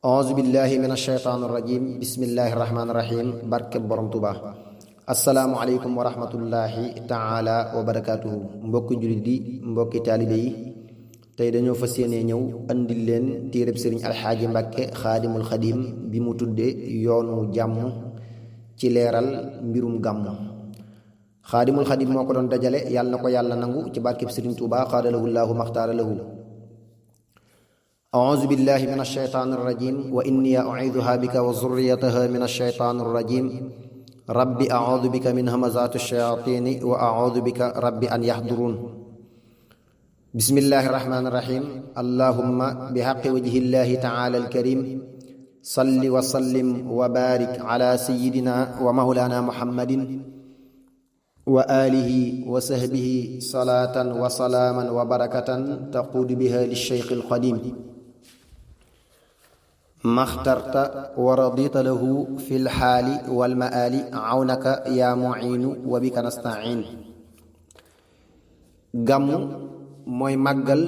auzu billahi min asheytaan irrajim bismillahi irrahmaani irrahim barkeb borom tuba asalaamu aleykum wa rahmatullahi taala wa barakatuhu mbokki jullit yi mbokki taalibe yi tey dañoo fas yéene ñëw andil leen téereb sëriñ alxaaji mbàkke xaadimul xadim bi mu tudde yoonu jàmm ci leeral mbirum gàmm. xaadimul xadim moo ko doon dajale yàlla na ko yàlla nangu ci barkeb sëriñ tuuba xaadalahu llaahu maxtaara lahu. auzu billahi min asheytaan irrajim wa inni u'iiduha bika wa zurriyataha min asheytaan irrajim rabbi audu bika min hamazaati shayaatini wa audu bika rabbi an yaxduruun. bismillahi irrahmaani irrahim allahumma bi xaqi wajhillahi taala alkarim salli wa sallim wa baarik ala sayidina wa mawlana muhammadin wa alihi wa sahbihi salaatan wa salaaman wa barakatan taquudu biha lilcheikh alqadim maxtarta wa radita lahu fi lxaali walmaali awnaka yaa muciinu wa bika nastain. gàmmu mooy màggal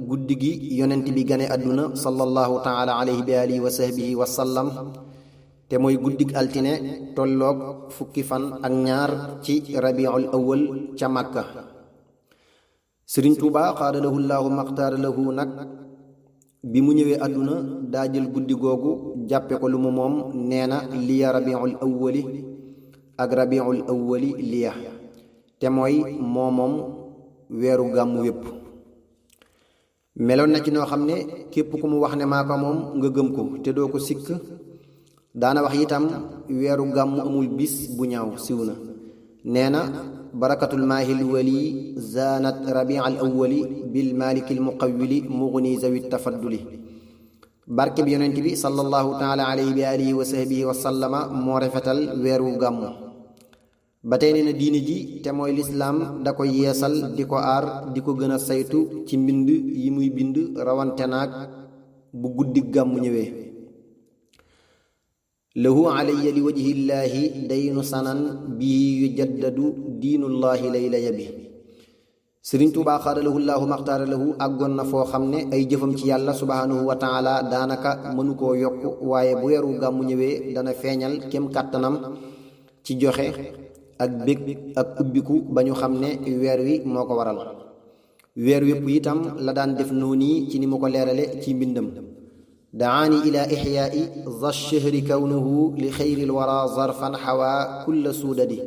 guddi gi yonent bi gane àdduna sallallahu taala alayhi bi alihi wa sahbihi wa sallam te mooy guddig altine tolloog fukki fan ak ñaar ci rabiul awwal ca màkka. sëriñ tuuba xaadalahu llaahu maxtaara lahu nag bi mu ñëwee àdduna daa jël guddi googu jàppe ko lu mu moom nee na liya rabiul awwali ak rabiul awwali liya te mooy moomoom weeru gàmmu wépp. meloon na ci noo xam ne képp ku mu wax ne maa ko moom nga gëm ko te doo ko sikk. daana wax itam weeru gàmmu amul bis bu ñaaw siw na. nee na barakatul maahil wali zaanat rabial awwali bil maalikil muqawwili mugni zawi tafadduli. barke bi yonent bi sallallahu taala alayhi bi alihi wa sahbihi wa sallama moo rafetal weeru gàmmu. ba tey nee na diine ji te mooy lislaam da ko yeesal di ko aar di ko gën a saytu ci mbind yi muy bind rawante naag bu guddi gàmmu ñëwee. lahu alayya li wajhillaahi daynu sanan bii yujaddadu diinullaahi layla yabi. sëriñ tuubaa xaadalahu llaahu maxtaara lahu àggoon na foo xam ne ay jëfam ci yàlla subhaanahu wa taala daanaka mënu koo yokk waaye bu weeru gàmmu ñëwee dana feeñal kem kàttanam ci joxe ak bég ak ubbiku ba ñu xam ne weer wi moo ko waral. weer wépp itam la daan def noonu ci ni mu ko leerale ci mbindam. daani ila ixyaai za shahri kawnuhu li xayril wara zarfan xawaa kulla suudadi.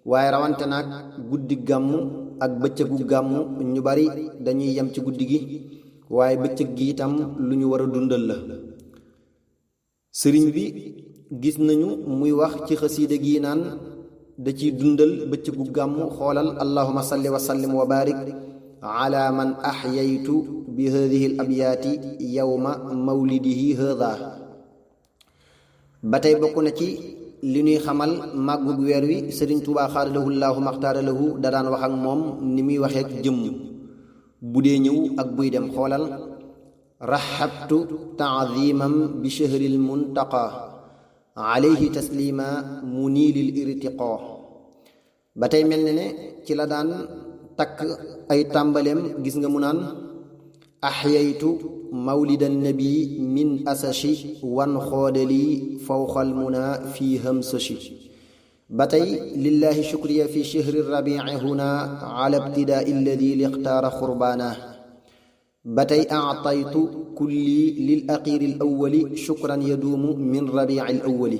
waaye rawante naag guddi gàmmu ak bëccëgu gàmmu ñu bari dañuy yem ci guddi gi waaye bëccëg gi itam lu ñu war a dundal la. sëriñ bi gis nañu muy wax ci xasiida gi naan da ciy dundal bëccëgu gàmmu xoolal allahuma salli wa sallim wa barik ala man axyaytu bi hadihi al abyaati yowma mawlidihi hada. ba tey bokk na ci li ñuy xamal màggug weer wi sëriñ tuubaa xaadalahu llaahu maxtaara lahu da daan wax ak moom ni muy waxeek jëmm bu dee ñëw ak buy dem. xoolal raxabtu taadimam bi shahril muntaqa alayhi taslima muniilil irtiqa. ba tey mel ne ci la daan takk ay tàmbaleem gis nga mu naan axyaytu mawlidan nabi min asashi wan xoodali fawxal muna fi hamsashi. ba tey lillahi shukriya fi shahri rabici huna ala ibtidaai alladi lixtaara xurbaana. ba tey actaytu kulli lil aqiiri al awwali shukran yaduumu min rabici al awwali.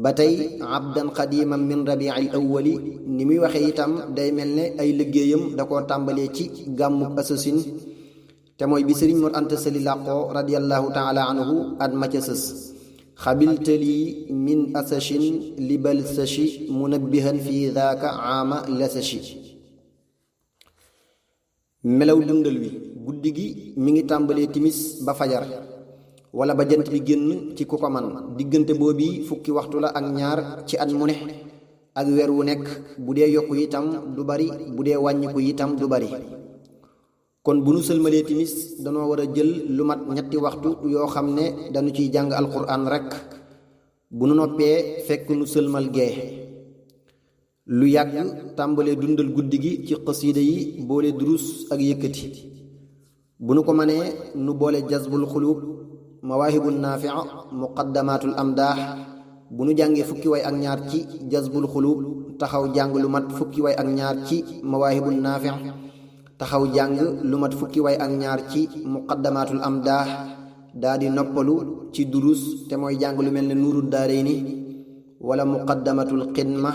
ba tey abdan qadiman min rabici al awwali ni muy waxee itam day mel ne ay liggéeyam da koo tàmbalee ci gàmmuk asasin te mooy bi sëriñ Mor Anta Sali làqoo radiyallahu taala anhu at ma ca sës. xabiltali min asashin li balsashi munabbihan fi daaka aama lasashi. melaw dundal wi guddi gi mi ngi tàmbalee timis ba fajar wala ba jant bi génn ci ku ko man. diggante boobi fukki waxtu la ak ñaar ci at mu ne ak weer wu nekk. bu dee yokku itam du bari bu dee wàññiku itam du bari. kon bu nu sëlmalee timis danoo war a jël lu mat ñetti waxtu yoo xam ne dañu ciy jàng alquran rekk. bu nu noppee fekk nu sëlmal gee. lu yàgg tàmbalee dundal guddi gi ci xasiida yi boole durus ak yëkkati. bu nu ko mënee nu boole jazbul xuluub mawaahibu naafi muqaddamatul amdaax bu nu jàngee fukki way ak ñaar ci jazbul xuluub taxaw jàng lu mat fukki way ak ñaar ci mawaahibu naafi taxaw jàng lu mat fukki way ak ñaar ci muqaddamatul amdaax daa di noppalu ci durus te mooy jàng lu mel ne nuuru daarayni wala muqaddamatul xidma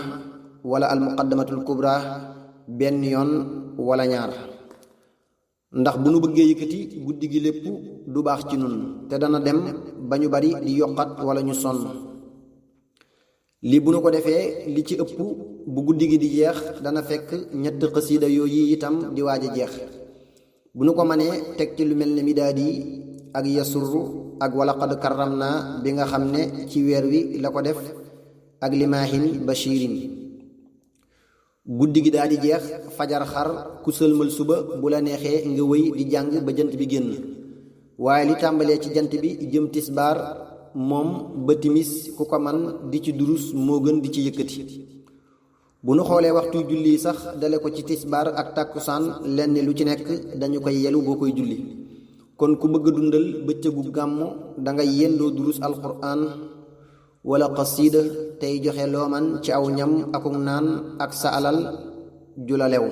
wala al muqaddamatul kubra benn yoon wala ñaar, ndax bu nu bëggee yëkkati guddi gi lépp du baax ci nun te dana dem ba ñu bari di yokkat wala ñu sonn. li bu nu ko defee li ci ëpp bu guddi gi di jeex dana fekk ñett xasiida yooyu itam di waaj a jeex. bu nu ko mënee teg ci lu mel ne midaadi ak yasurru ak walaqad karram naa bi nga xam ne ci weer wi la ko def ak limaahin bashirin. guddi gi daal di jeex fajar xar ku sëlmal suba bu la neexee nga wëy di jàng ba jant bi génn, waaye li tàmbalee ci jant bi jëm tisbaar moom ba timis ku ko man di ci durus moo gën di ci yëkkati. bu nu xoolee waxtu julli sax dale ko ci tisbaar ak tàkkusaan lenn lu ci nekk dañu koy yelu boo koy julli. kon ku bëgg a dundal bëccëgu gàmmu dangay yendoo durus alquran wala qasida tey joxe loo man ci aw ñam akuk naan ak sa alal ju la lew.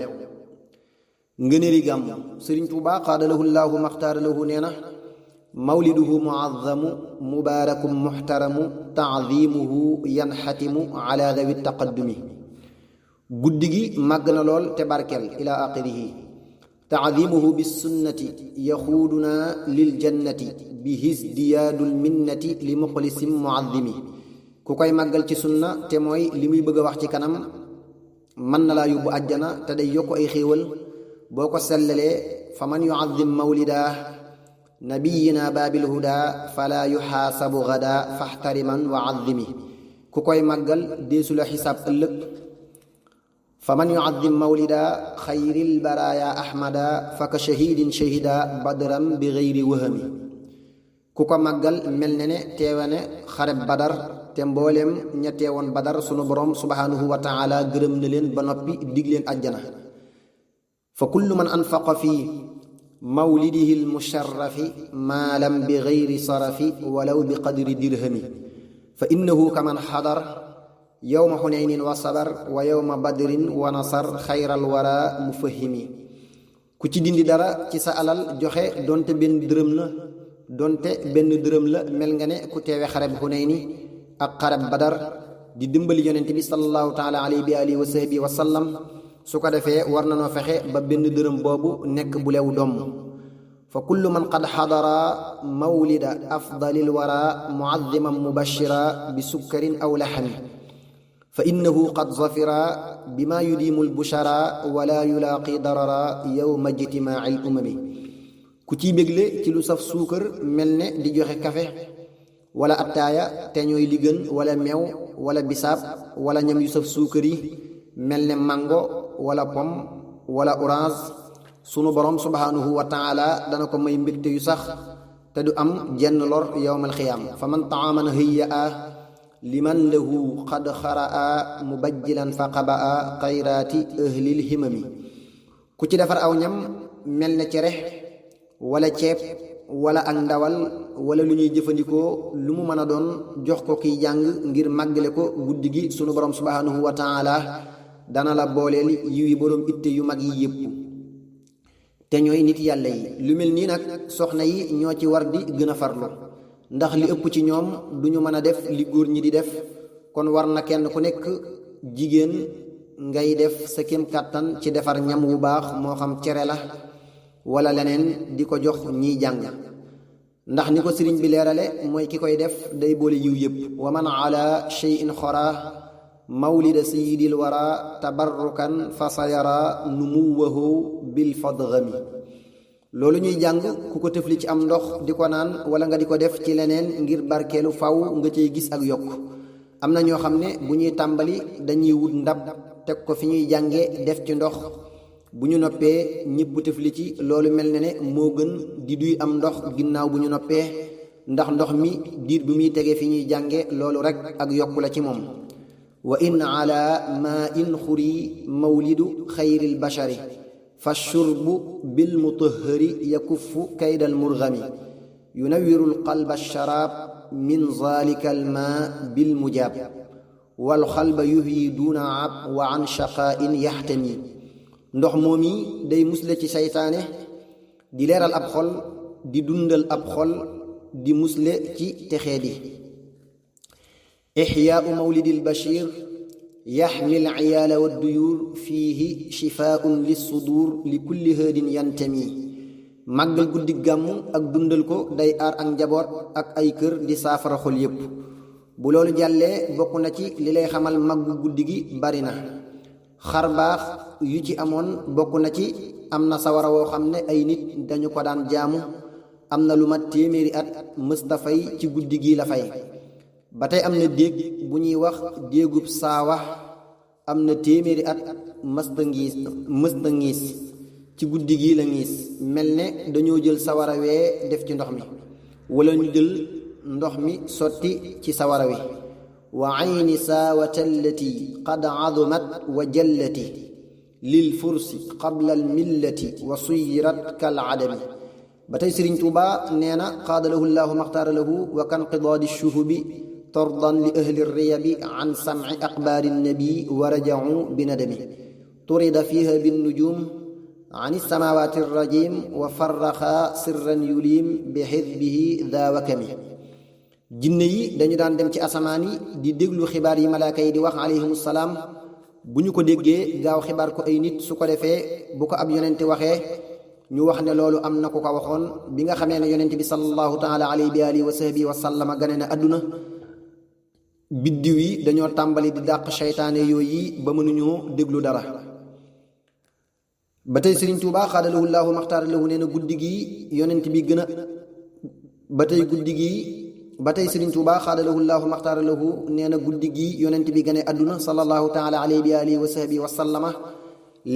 ngëneeli gàmmu sëriñ Tuubaa xaadalahu llaahu maxtaara lahu nee na mawliduhu muazzamu mubaarakum muxtaramu taadimuhu yanxatimu ala dawi taqaddumi. guddi gi màgg na lool te barkel ila axirihi. taadimuhu bisunnati yaxuuduna lil jannati bi hisdiyaadul minnati li muxlisim muazzimi. ku koy màggal ci sunna te mooy li muy bëgg a wax ci kanam mën na laa yóbbu àjjana te day yokk ay xéewal boo ko sellalee fa man yuazzim mawlida nabiyina baabil huda fala yuxaasabu gada faxtariman wa azzimi. ku koy màggal deesu la xisaab ëllëg fa man yuazzim mawlida xayril baraaya ahmada faka shahidin shahida badran bi gayri wahami. ku ko màggal mel ne teewe ne xareb badar te mbooleem ña teewoon badar sunu borom subhanahu wa taala gërëm na leen ba noppi dig leen àjjana. fa kullu man anfaqa fi mawlidihi almusharrafi maalam bi gayri sarafi walaw bi qadri dirhami. fa innahu kaman xadar yowma xunaynin wa sabar wa yowma badrin wa nasar xayral wara mufahimi. ku ci dindi dara ci sa alal joxe donte benn dërëm la mel nga ne ku teewe xareb xunayni ak xareb badar di dimbali yonent bi sallallahu taala alayhi bi alihi wa sahbihi wa sallam. su ko defee war na noo fexe ba benn dërëm boobu nekk bu lew domm. fa kullu man qad xadara mawlida afdalil wara muazziman mubashira bi sukkarin aw laxami. fa innahu qad zafira bima yudimu lbushara wala yulaaqi darara yowma ijtimaaci l umami. ku ciy bégle ci lu saf suukar mel ne di joxe kafe wala attaaya te ñooy li gën wala meew wala bisaab wala ñam yu saf suukar yi mel ne mango wala pom wala orange. sunu borom subhanahu wa taala dana ko may mbégte yu sax te du am jenn lor yowmal xiyaam. fa man taaman hayya liman lahu qad xaraa mubajjilan fa qabaa xayraati ahlil himami. ku ci defar aw ñam mel ne cere wala ceeb wala ak ndawal wala lu ñuy jëfandikoo lu mu mën a doon jox ko kiy jàng ngir màggale ko guddi gi sunu borom subhanahu wa taala dana la booleel yiwi boroom itte yu mag yi yépp te ñooy nit yàlla yi. lu mel nii nag soxna yi ñoo ci war di gën a farlu, ndax li ëpp ci ñoom duñu mën a def li góor ñi di def. kon war na kenn ku nekk jigéen ngay def sa kem kàttan ci defar ñam wu baax moo xam cere la wala leneen di ko jox ñiy jàng, ndax ni ko sëriñ bi leerale mooy ki koy def day boole yiw yépp. wa man ala shay'in xora mawlida sayidil wara tabarrukan fa sayara numuwahu bil fadgami. loolu ñuy jàng ku ko tëfli ci am ndox di ko naan wala nga di ko def ci leneen ngir barkeelu faw nga cay gis ak yokk. am na ñoo xam ne bu ñuy tàmbali dañuy wut ndab teg ko fi ñuy jànge def ci ndox, bu ñu noppee ñëpp tëfli ci. loolu mel ne moo gën di duy am ndox ginnaaw bu ñu noppee, ndax ndox mi diir bi muy tege fi ñuy jànge loolu rek ak yokku la ci moom. wa in ala ma in xuri mawlidu xayril bashari fa shurbu bil mutahhari yakuffu kaydal murgami. yunawiru alqalba alsharaab min zalika almaa bilmujaab walxalba yuhyi duuna ab wa an shaqaain yaxtami ndox moom yi day musle ci saytaane di leeral ab xol di dundal ab xol di musle ci texeedi ixyaau mawlidi albashir yaxmi alciyaala wadduyuur fiihi shifaaun lissuduur li kulli haadin yantami màggal guddi gàmmu ak dundal ko day aar ak njaboot ak ay kër di saafara xol yépp bu loolu jàllee bokk na ci li lay xamal màggu guddi gi bari na xar baax yu ci amoon bokk na ci am na sawara woo xam ne ay nit dañu ko daan jaamu am na lu mat téeméeri at mësta fay ci guddi gi la fay ba tey am na déeg bu ñuy wax déegub saawa am na téeméeri at mësta ngiis ci guddi gi la ngiis mel ne dañoo jël sawara wee def ci ndox mi wala ñu jël ndox mi sotti ci sawara wi wa ayni saawata allati qad azumat wa jallati lil fursi qabla al millati wa suyirat kal adami ba tey Sëriñ Tuuba nee na qaada lahu llaahu maxtaara lahu wa kan qidaadi shuhubi tordan li ahli riyabi an samci aqbaari nabi wa rajacu bi nadami turida fiha binnujum an samaawaati rajim wa farraxa sirran yulim bi xisbihi daa wakami jinne yi dañu daan dem ci asamaan yi di déglu xibaar yi malaaka yi di wax alayhimu salaam bu ñu ko déggee gaaw xibaar ko ay nit su ko defee bu ko ab yonente waxee ñu wax ne loolu am na ku ko waxoon bi nga xamee ne yonente bi sallallahu taala alayhi bi alihi wa sahbihi wa sallama gane na àdduna biddiw yi dañoo tàmbali di dàq seytaane yooyu ba mënuñoo déglu dara ba tey Sëriñ Tuubaa xaadalahu llaahu maxtaara lahu nee na guddi gi yonent bi gën a ba tey Sëriñ Tuubaa xaadalahu llaahu maxtaara lahu nee na guddi gi yonent bi gane àdduna sallallahu taala alayhi bi alihi wa sahbihi wa sallama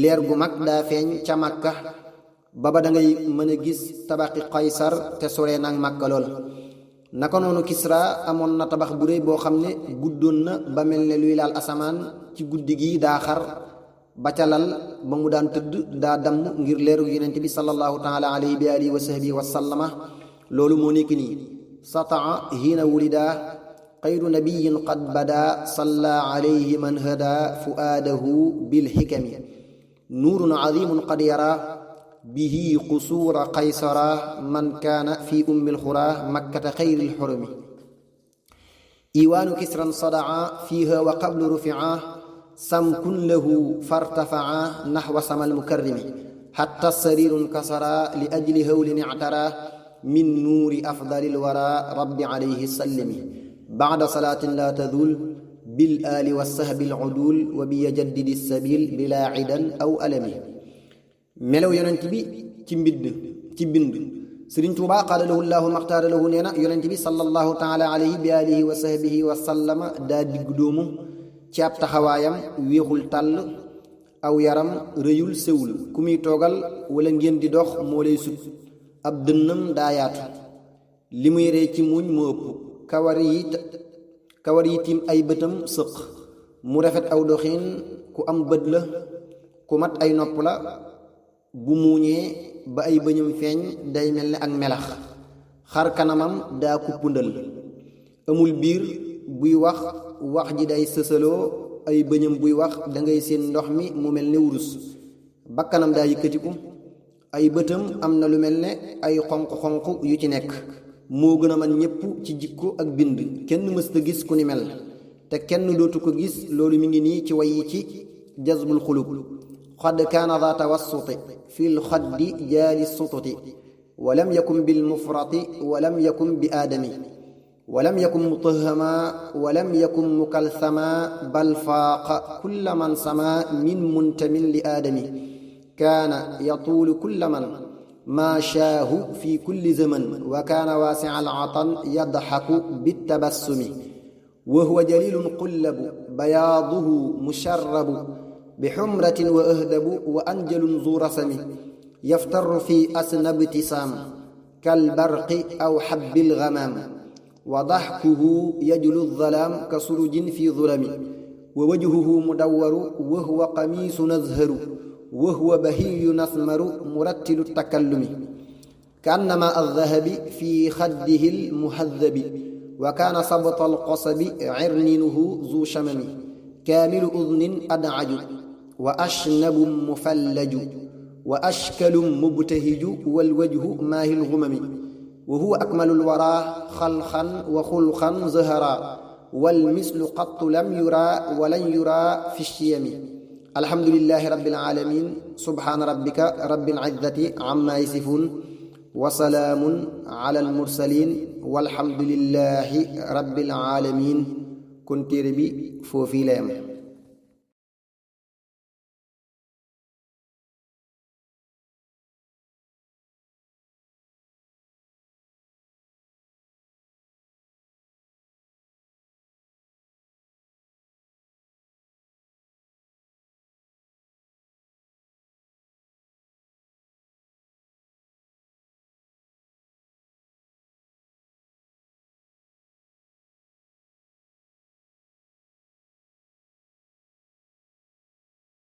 leer gu mag daa feeñ ca Makka ba da ngay mën a gis tabaxi Qaysar te sore nag Makka lool naka noonu Kisra amoon na tabax bu réy boo xam ne guddoon na ba mel ne luy laal asamaan ci guddi gi daa xar ba ca lal ba mu daan tëdd daa damm ngir leeru yonent bi sallallahu taala alayhi bi alihi wa sahbihi wa sallama loolu moo nekk nii sataa hiina wulida xayru nabiyin qad bada salla alayhi man hada fuaadahu bilxikami nuurun azimun qad yara bihi qusuura qaysara man kaana fi ummi lxura makkata xayri lxurumi iwaanu kisran sadaa fiiha wa qablu rufia samkun lahu fartafaa naxwa samal mukarrimi xatta sariirun kasara li ajli hawlin ictara min nuuri afdali lwara rabbi alayhi sallimi bacda salaatin laa tadul bil aali wa sahbi aludul wa bi yajaddidi sabil bila cidan aw alami melaw yonent bi ci bind Sëriñ Tuubaa qaala lahu llaahu maxtaara lahu nee na yonent bi sallallahu taala alayhi bi alihi wa sahbihi wa sallama daa digg doomu ci ab taxawaayam wéexul tàll aw yaram rëyul sewul ku muy toogal wala ngeen di dox moo lay sut ab dënnam daa yaatu li muy ree ci muuñ moo ëpp kawar yi tiim ay bëtam sëq mu rafet aw doxiin ku am bët la ku mat ay nopp la bu muuñee ba ay bëñam feeñ day mel ne ak melax xar kanamam daa kuppundal amul biir buy wax ji day sësaloo ay bëñam buy wax dangay seen ndox mi mu mel ne wurus bakkanam daa yëkkatiku ay bëtam am na lu mel ne ay xonq-xonq yu ci nekk moo gën a man ñépp ci jikko ak bind kenn mësta gis ku ni mel te kenn dootu ko gis loolu mi ngi nii ci way yi ci jazbul xulub qad kaana daa tawassuti fi lxaddi jaali sututi walam yakun bilmufrati walam yakun bi aadami walam yakun mutahama walam yakun mukalsama bal faaqa kulla man sama min muntamin li aadami kaana yatuulu kulla man maa shaahu fi kulli zaman wa kaana waasica alatan yadxaku bittabassumi wa huwa jalilun qullabu bayaaduhu musharrabu bixumratin wa ahdabu wa anjalun zu rasami yaftaru fi asnab ibtisaam kalbarqi aw xabbil gamaam wa daxkuhu yajlu zalaam ka surujin fi zulami wa wajhuhu mudawwaru wa huwa qamiisun azharu wa huwa bahiyun asmaru murattilu takallumi كأنما الذهب في خده المهذب وكان صبط القصب عرنينه ذو شمم كامل أذن أدعج وأشنب مفلج وأشكل مبتهج والوجه ماهي الغمم وهو أكمل الورى خلقا وخلقا زهرا والمثل قط لم يرى ولن يرى في الشيم الحمد لله رب العالمين سبحان ربك رب العزة عما يصفون وسلام على المرسلين والحمد لله رب العالمين كنت ربي فوفي لام